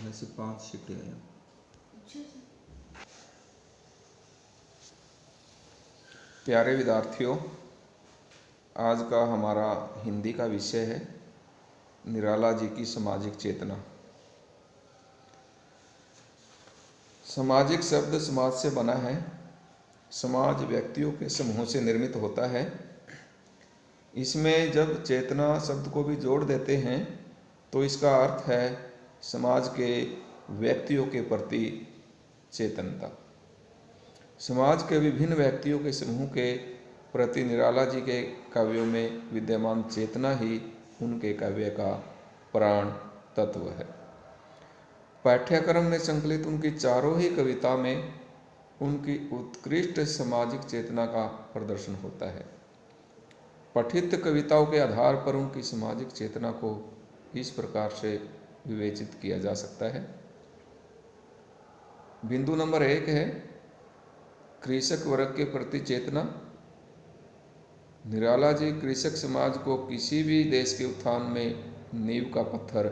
ऐसे 5 सीटें हैं। प्यारे विद्यार्थियों, आज का हमारा हिंदी का विषय है निराला जी की सामाजिक चेतना। सामाजिक शब्द समाज से बना है। समाज व्यक्तियों के समूह से निर्मित होता है। इसमें जब चेतना शब्द को भी जोड़ देते हैं तो इसका अर्थ है समाज के व्यक्तियों के प्रति चेतनता। समाज के विभिन्न व्यक्तियों के समूह के प्रति निराला जी के काव्यों में विद्यमान चेतना ही उनके काव्य का प्राण तत्व है। पाठ्यक्रम में संकलित उनकी चारों ही कविता में उनकी उत्कृष्ट सामाजिक चेतना का प्रदर्शन होता है। पठित कविताओं के आधार पर उनकी सामाजिक चेतना को इस प्रकार से विवेचित किया जा सकता है। बिंदु नंबर 1 है कृषक वर्ग के प्रति चेतना। निराला जी कृषक समाज को किसी भी देश के उत्थान में नींव का पत्थर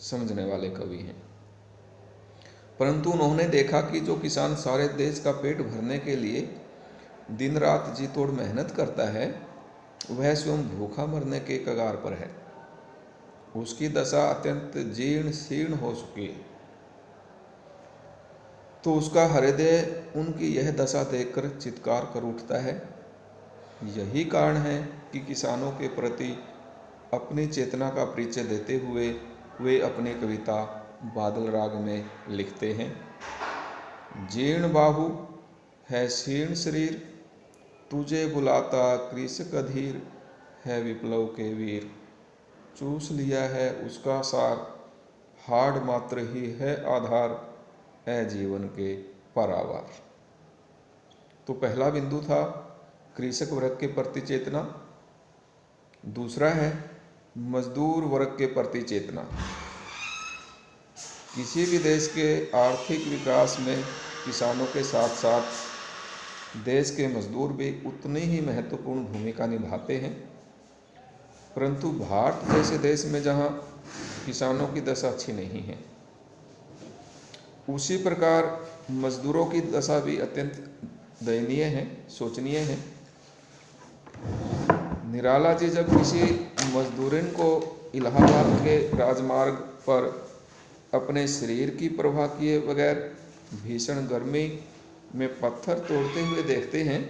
समझने वाले कवि हैं, परंतु उन्होंने देखा कि जो किसान सारे देश का पेट भरने के लिए दिन रात जी तोड़ मेहनत करता है, वह स्वयं भूखा मरने के कगार पर है। उसकी दशा अत्यंत जीर्ण शीर्ण हो चुकी है, तो उसका हृदय उनकी यह दशा देखकर चित्कार कर उठता है। यही कारण है कि किसानों के प्रति अपनी चेतना का परिचय देते हुए वे अपनी कविता बादल राग में लिखते हैं। जीर्ण बाहु है शीर्ण शरीर, तुझे बुलाता कृषक अधीर, है विप्लव के वीर, चूस लिया है उसका सार, हाड़ मात्र ही है आधार, है जीवन के पारावार। तो पहला बिंदु था कृषक वर्ग के प्रति चेतना। दूसरा है मजदूर वर्ग के प्रति चेतना। किसी भी देश के आर्थिक विकास में किसानों के साथ साथ देश के मजदूर भी उतनी ही महत्वपूर्ण भूमिका निभाते हैं, परंतु भारत जैसे देश में जहां किसानों की दशा अच्छी नहीं है, उसी प्रकार मजदूरों की दशा भी अत्यंत दयनीय है, शोचनीय है। निराला जी जब किसी मजदूरिन को इलाहाबाद के राजमार्ग पर अपने शरीर की परवाह किए बगैर भीषण गर्मी में पत्थर तोड़ते हुए देखते हैं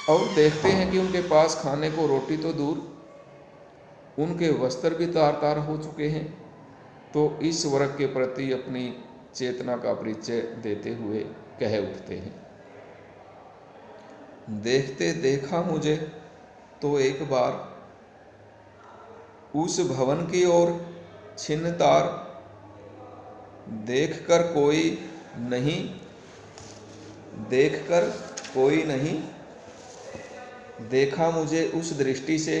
और देखते हैं कि उनके पास खाने को रोटी तो दूर, उनके वस्त्र भी तार तार हो चुके हैं, तो इस वर्ग के प्रति अपनी चेतना का परिचय देते हुए कह उठते हैं, देखते देखा मुझे तो एक बार, उस भवन की ओर छिन्न तार, देखकर कोई नहीं, देखकर कोई नहीं, देखा मुझे उस दृष्टि से,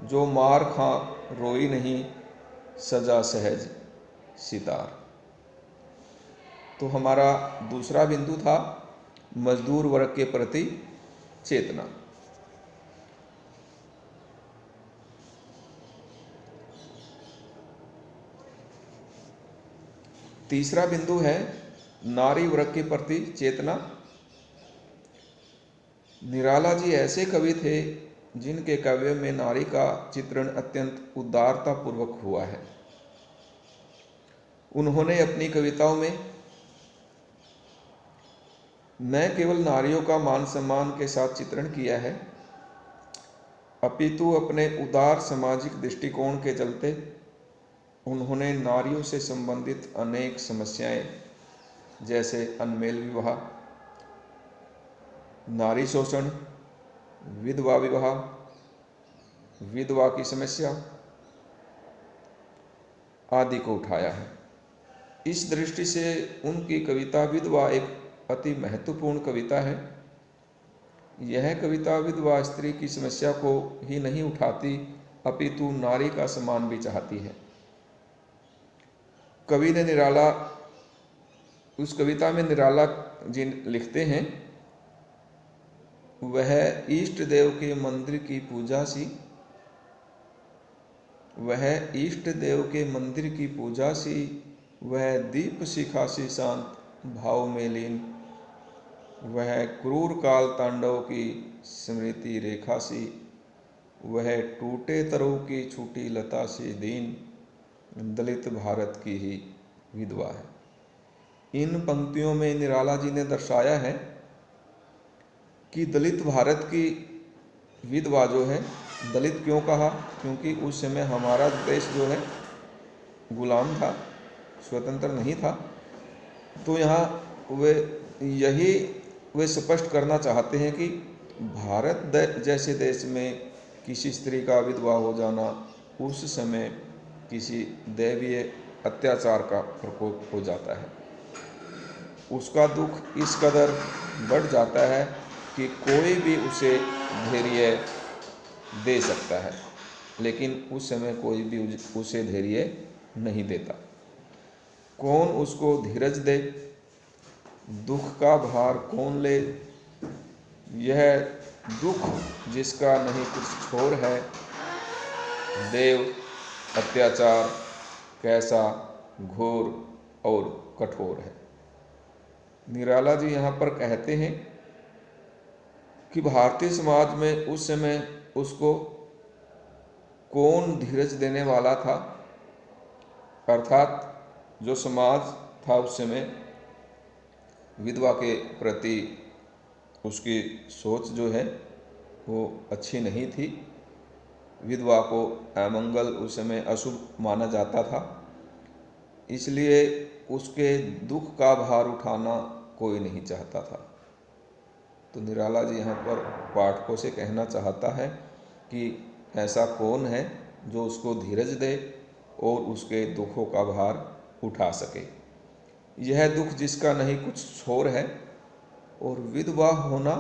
जो मार खा रोई नहीं, सजा सहज सितार। तो हमारा दूसरा बिंदु था मजदूर वर्ग के प्रति चेतना। तीसरा बिंदु है नारी वर्ग के प्रति चेतना। निराला जी ऐसे कवि थे जिनके काव्य में नारी का चित्रण अत्यंत उदारता पूर्वक हुआ है। उन्होंने अपनी कविताओं में न केवल नारियों का मान सम्मान के साथ चित्रण किया है, अपितु अपने उदार सामाजिक दृष्टिकोण के चलते उन्होंने नारियों से संबंधित अनेक समस्याएं, जैसे अनमेल विवाह, नारी शोषण, विधवा विवाह, विधवा की समस्या आदि को उठाया है। इस दृष्टि से उनकी कविता विधवा एक अति महत्वपूर्ण कविता है। यह कविता विधवा स्त्री की समस्या को ही नहीं उठाती, अपितु नारी का सम्मान भी चाहती है। कवि ने निराला, उस कविता में निराला जी लिखते हैं, वह इष्ट देव के मंदिर की पूजा सी, वह इष्ट देव के मंदिर की पूजा सी, वह दीप शिखा सी शांत भाव में लीन, वह क्रूर काल तांडव की स्मृति रेखा सी, वह टूटे तरु की छूटी लता सी दीन, दलित भारत की ही विधवा है। इन पंक्तियों में निराला जी ने दर्शाया है कि दलित भारत की विधवा जो है, दलित क्यों कहा, क्योंकि उस समय हमारा देश जो है गुलाम था, स्वतंत्र नहीं था। तो यहाँ वे स्पष्ट करना चाहते हैं कि भारत जैसे देश में किसी स्त्री का विधवा हो जाना उस समय किसी दैवीय अत्याचार का प्रकोप हो जाता है। उसका दुख इस कदर बढ़ जाता है कि कोई भी उसे धैर्य दे सकता है, लेकिन उस समय कोई भी उसे धैर्य नहीं देता। कौन उसको धीरज दे, दुख का भार कौन ले, यह दुख जिसका नहीं कुछ छोर है, देव अत्याचार कैसा घोर और कठोर है। निराला जी यहाँ पर कहते हैं कि भारतीय समाज में उस समय उसको कौन धीरज देने वाला था, अर्थात जो समाज था उस समय विधवा के प्रति उसकी सोच जो है वो अच्छी नहीं थी। विधवा को अमंगल उस समय अशुभ माना जाता था, इसलिए उसके दुख का भार उठाना कोई नहीं चाहता था। तो निराला जी यहाँ पर पाठकों से कहना चाहता है कि ऐसा कौन है जो उसको धीरज दे और उसके दुखों का भार उठा सके। यह दुख जिसका नहीं कुछ छोर है, और विधवा होना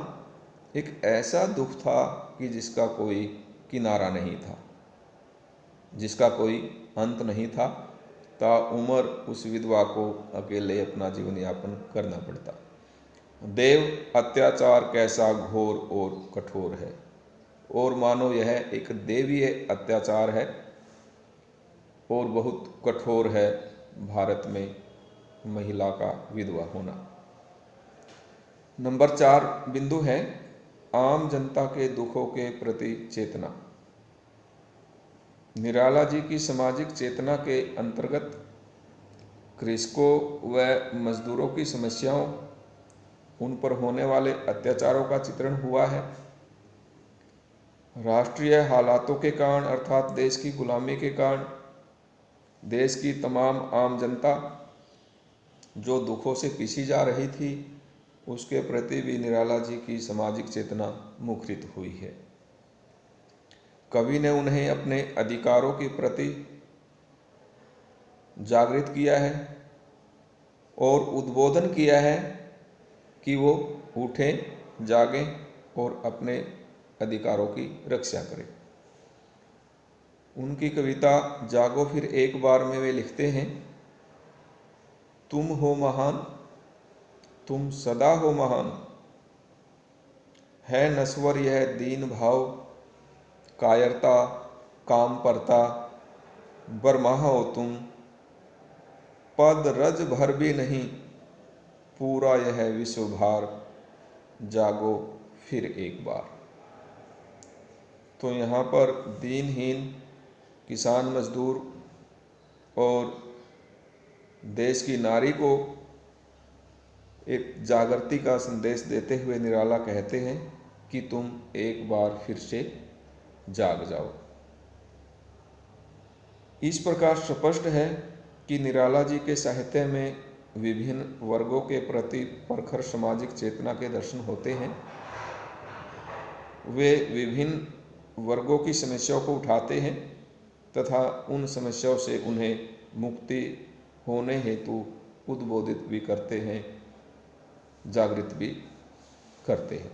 एक ऐसा दुख था कि जिसका कोई किनारा नहीं था, जिसका कोई अंत नहीं था। ताउम्र उस विधवा को अकेले अपना जीवन यापन करना पड़ता। देव अत्याचार कैसा घोर और कठोर है, और मानो यह एक देवीय अत्याचार है और बहुत कठोर है भारत में महिला का विधवा होना। नंबर 4 बिंदु है आम जनता के दुखों के प्रति चेतना। निराला जी की सामाजिक चेतना के अंतर्गत कृषकों व मजदूरों की समस्याओं, उन पर होने वाले अत्याचारों का चित्रण हुआ है। राष्ट्रीय हालातों के कारण अर्थात देश की गुलामी के कारण देश की तमाम आम जनता जो दुखों से पिसी जा रही थी, उसके प्रति भी निराला जी की सामाजिक चेतना मुखरित हुई है। कवि ने उन्हें अपने अधिकारों के प्रति जागृत किया है और उद्बोधन किया है कि वो उठें, जागें और अपने अधिकारों की रक्षा करें। उनकी कविता जागो फिर एक बार में वे लिखते हैं, तुम हो महान, तुम सदा हो महान, है नश्वर यह दीन भाव, कायरता काम परता, बरमाह हो तुम, पद रज भर भी नहीं, पूरा यह विश्व भार, जागो फिर एक बार। तो यहाँ पर दीनहीन किसान मजदूर और देश की नारी को एक जागृति का संदेश देते हुए निराला कहते हैं कि तुम एक बार फिर से जाग जाओ। इस प्रकार स्पष्ट है कि निराला जी के साहित्य में विभिन्न वर्गों के प्रति प्रखर सामाजिक चेतना के दर्शन होते हैं। वे विभिन्न वर्गों की समस्याओं को उठाते हैं तथा उन समस्याओं से उन्हें मुक्ति होने हेतु उद्बोधित भी करते हैं, जागृत भी करते हैं।